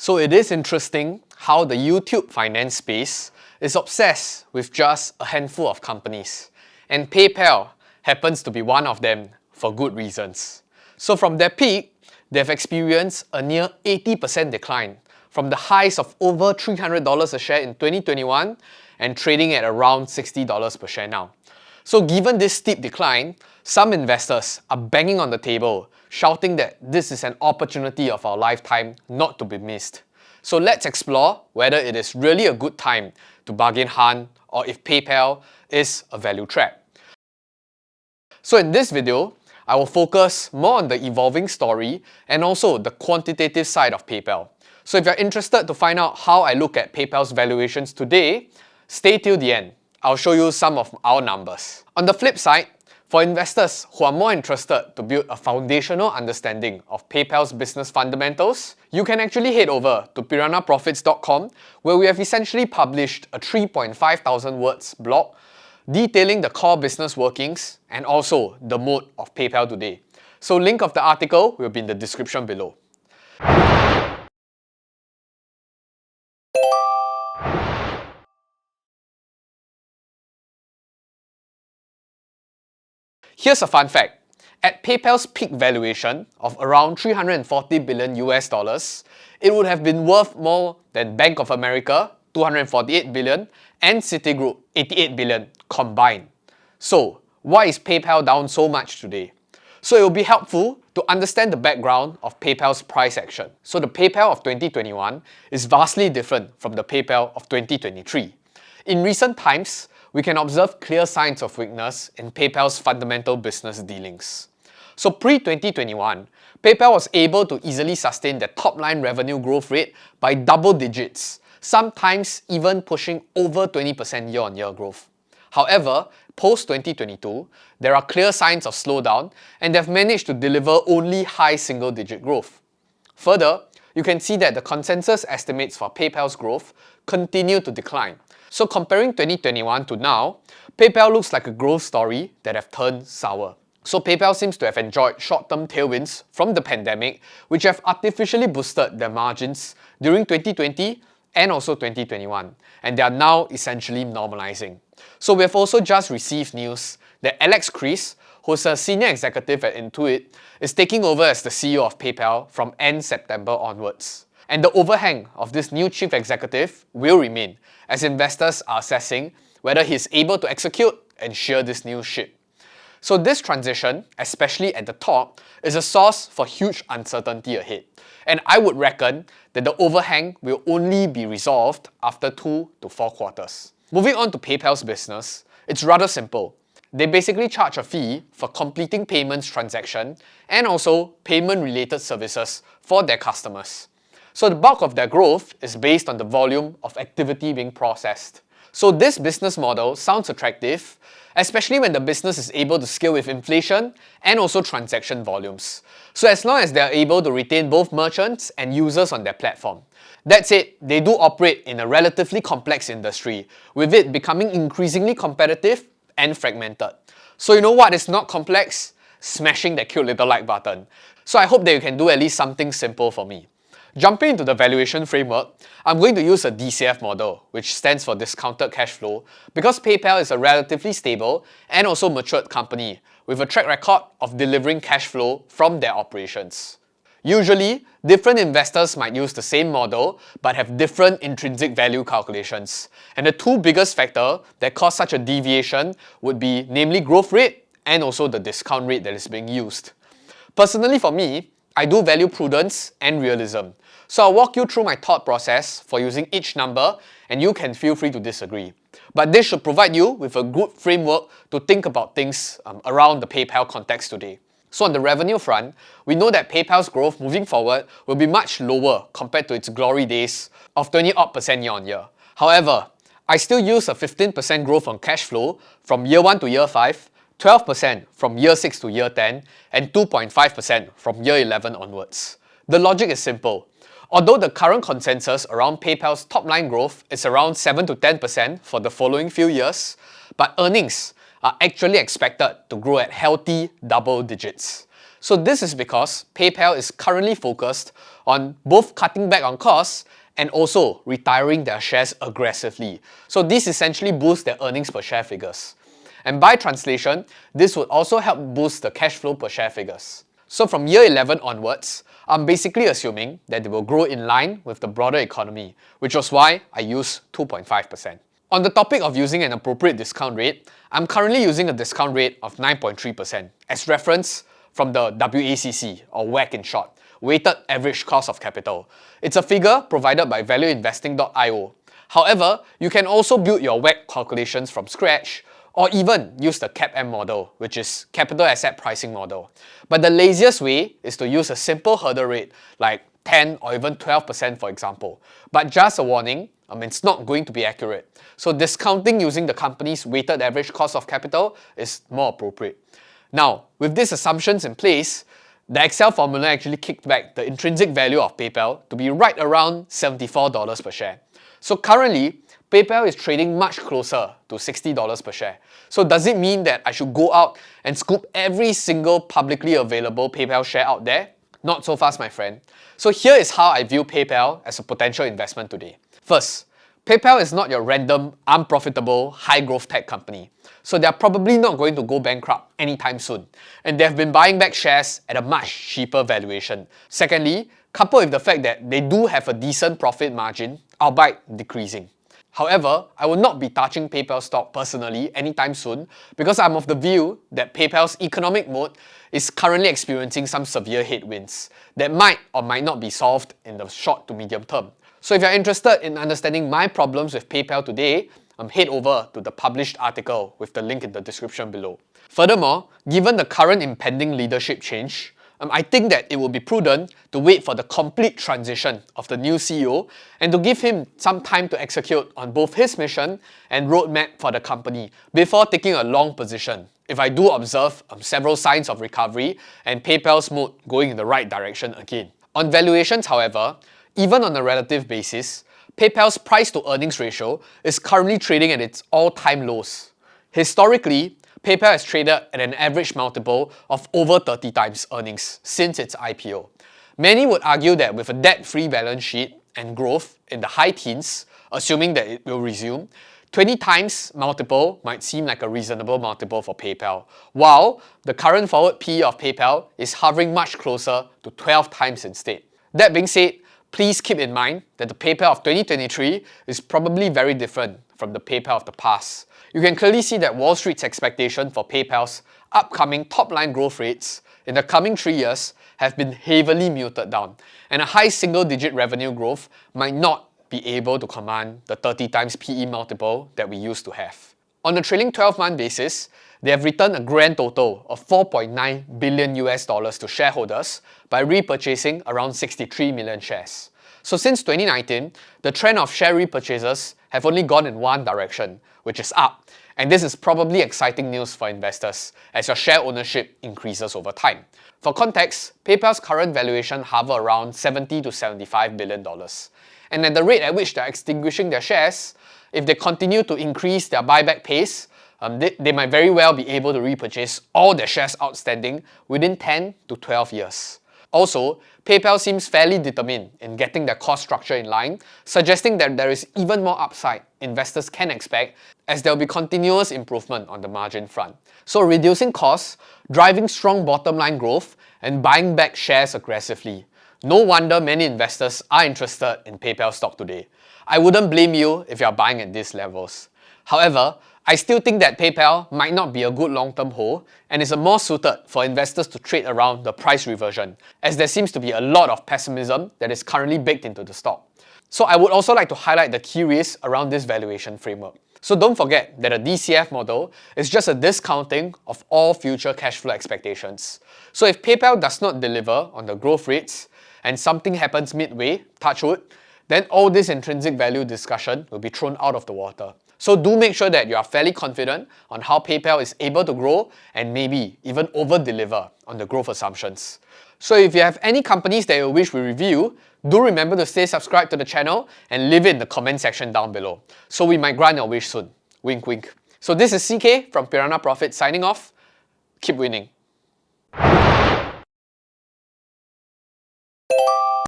So it is interesting how the YouTube finance space is obsessed with just a handful of companies, and PayPal happens to be one of them for good reasons. So from their peak, they've experienced a near 80% decline from the highs of over $300 a share in 2021 and trading at around $60 per share now. So given this steep decline, some investors are banging on the table, shouting that this is an opportunity of our lifetime not to be missed. So let's explore whether it is really a good time to bargain hunt or if PayPal is a value trap. So in this video, I will focus more on the evolving story and also the quantitative side of PayPal. So if you're interested to find out how I look at PayPal's valuations today, stay till the end. I'll show you some of our numbers. On the flip side, for investors who are more interested to build a foundational understanding of PayPal's business fundamentals, you can actually head over to piranhaprofits.com, where we have essentially published a 3,500 words blog detailing the core business workings and also the mode of PayPal today. So link of the article will be in the description below. Here's a fun fact. At PayPal's peak valuation of around 340 billion US dollars, it would have been worth more than Bank of America, 248 billion, and Citigroup, 88 billion combined. So, why is PayPal down so much today? So it will be helpful to understand the background of PayPal's price action. So the PayPal of 2021 is vastly different from the PayPal of 2023. In recent times, we can observe clear signs of weakness in PayPal's fundamental business dealings. So pre-2021, PayPal was able to easily sustain their top-line revenue growth rate by double digits, sometimes even pushing over 20% year-on-year growth. However, post-2022, there are clear signs of slowdown and they've managed to deliver only high single-digit growth. Further, you can see that the consensus estimates for PayPal's growth continue to decline. So comparing 2021 to now, PayPal looks like a growth story that have turned sour. So PayPal seems to have enjoyed short-term tailwinds from the pandemic, which have artificially boosted their margins during 2020 and also 2021, and they are now essentially normalizing. So we have also just received news that Alex Kris, who's a senior executive at Intuit, is taking over as the CEO of PayPal from end September onwards. And the overhang of this new chief executive will remain, as investors are assessing whether he is able to execute and steer this new ship. So this transition, especially at the top, is a source for huge uncertainty ahead. And I would reckon that the overhang will only be resolved after 2 to 4 quarters. Moving on to PayPal's business, it's rather simple. They basically charge a fee for completing payments transaction and also payment-related services for their customers. So the bulk of their growth is based on the volume of activity being processed. So this business model sounds attractive, especially when the business is able to scale with inflation and also transaction volumes. So as long as they are able to retain both merchants and users on their platform. That said, they do operate in a relatively complex industry, with it becoming increasingly competitive and fragmented. So you know what is not complex? Smashing that cute little like button. So I hope that you can do at least something simple for me. Jumping into the valuation framework, I'm going to use a DCF model, which stands for discounted cash flow, because PayPal is a relatively stable and also matured company with a track record of delivering cash flow from their operations. Usually, different investors might use the same model but have different intrinsic value calculations. And the two biggest factors that cause such a deviation would be namely growth rate and also the discount rate that is being used. Personally for me, I do value prudence and realism. So I'll walk you through my thought process for using each number and you can feel free to disagree. But this should provide you with a good framework to think about things around the PayPal context today. So on the revenue front, we know that PayPal's growth moving forward will be much lower compared to its glory days of 20% year on year. However, I still use a 15% growth on cash flow from year 1 to year 5, 12% from year 6 to year 10, and 2.5% from year 11 onwards. The logic is simple. Although the current consensus around PayPal's top-line growth is around 7 to 10% for the following few years, but earnings are actually expected to grow at healthy double digits. So this is because PayPal is currently focused on both cutting back on costs and also retiring their shares aggressively. So this essentially boosts their earnings per share figures. And by translation, this would also help boost the cash flow per share figures. So from year 11 onwards, I'm basically assuming that they will grow in line with the broader economy, which was why I use 2.5%. On the topic of using an appropriate discount rate, I'm currently using a discount rate of 9.3% as reference from the WACC, or WACC in short, Weighted Average Cost of Capital. It's a figure provided by valueinvesting.io. However, you can also build your WACC calculations from scratch or even use the CAPM model, which is Capital Asset Pricing Model. But the laziest way is to use a simple hurdle rate like 10 or even 12% for example. But just a warning, it's not going to be accurate. So discounting using the company's weighted average cost of capital is more appropriate. Now, with these assumptions in place, the Excel formula actually kicked back the intrinsic value of PayPal to be right around $74 per share. So currently, PayPal is trading much closer to $60 per share. So does it mean that I should go out and scoop every single publicly available PayPal share out there? Not so fast, my friend. So here is how I view PayPal as a potential investment today. First, PayPal is not your random, unprofitable, high-growth tech company. So they're probably not going to go bankrupt anytime soon. And they've been buying back shares at a much cheaper valuation. Secondly, coupled with the fact that they do have a decent profit margin, albeit decreasing. However, I will not be touching PayPal stock personally anytime soon because I'm of the view that PayPal's economic mode is currently experiencing some severe headwinds that might or might not be solved in the short to medium term. So if you're interested in understanding my problems with PayPal today, head over to the published article with the link in the description below. Furthermore, given the current impending leadership change, I think that it would be prudent to wait for the complete transition of the new CEO and to give him some time to execute on both his mission and roadmap for the company before taking a long position if I do observe several signs of recovery and PayPal's mood going in the right direction again. On valuations, however, even on a relative basis, PayPal's price to earnings ratio is currently trading at its all-time lows. Historically, PayPal has traded at an average multiple of over 30 times earnings since its IPO. Many would argue that with a debt-free balance sheet and growth in the high teens, assuming that it will resume, 20 times multiple might seem like a reasonable multiple for PayPal, while the current forward PE of PayPal is hovering much closer to 12 times instead. That being said, please keep in mind that the PayPal of 2023 is probably very different from the PayPal of the past. You can clearly see that Wall Street's expectation for PayPal's upcoming top-line growth rates in the coming 3 years have been heavily muted down, and a high single-digit revenue growth might not be able to command the 30 times PE multiple that we used to have. On a trailing 12-month basis, they have returned a grand total of $4.9 billion to shareholders by repurchasing around 63 million shares. So since 2019, the trend of share repurchases have only gone in one direction, which is up. And this is probably exciting news for investors as your share ownership increases over time. For context, PayPal's current valuation hovers around $70 to $75 billion. And at the rate at which they're extinguishing their shares, if they continue to increase their buyback pace, they might very well be able to repurchase all their shares outstanding within 10 to 12 years. Also, PayPal seems fairly determined in getting their cost structure in line, suggesting that there is even more upside investors can expect as there will be continuous improvement on the margin front. So reducing costs, driving strong bottom line growth, and buying back shares aggressively. No wonder many investors are interested in PayPal stock today. I wouldn't blame you if you are buying at these levels. However, I still think that PayPal might not be a good long-term hold and is more suited for investors to trade around the price reversion, as there seems to be a lot of pessimism that is currently baked into the stock. So I would also like to highlight the key risks around this valuation framework. So don't forget that a DCF model is just a discounting of all future cash flow expectations. So if PayPal does not deliver on the growth rates and something happens midway, touch wood, then all this intrinsic value discussion will be thrown out of the water. So do make sure that you are fairly confident on how PayPal is able to grow and maybe even over-deliver on the growth assumptions. So if you have any companies that you wish we review, do remember to stay subscribed to the channel and leave it in the comment section down below. So we might grant your wish soon. Wink wink. So this is CK from Piranha Profit signing off. Keep winning.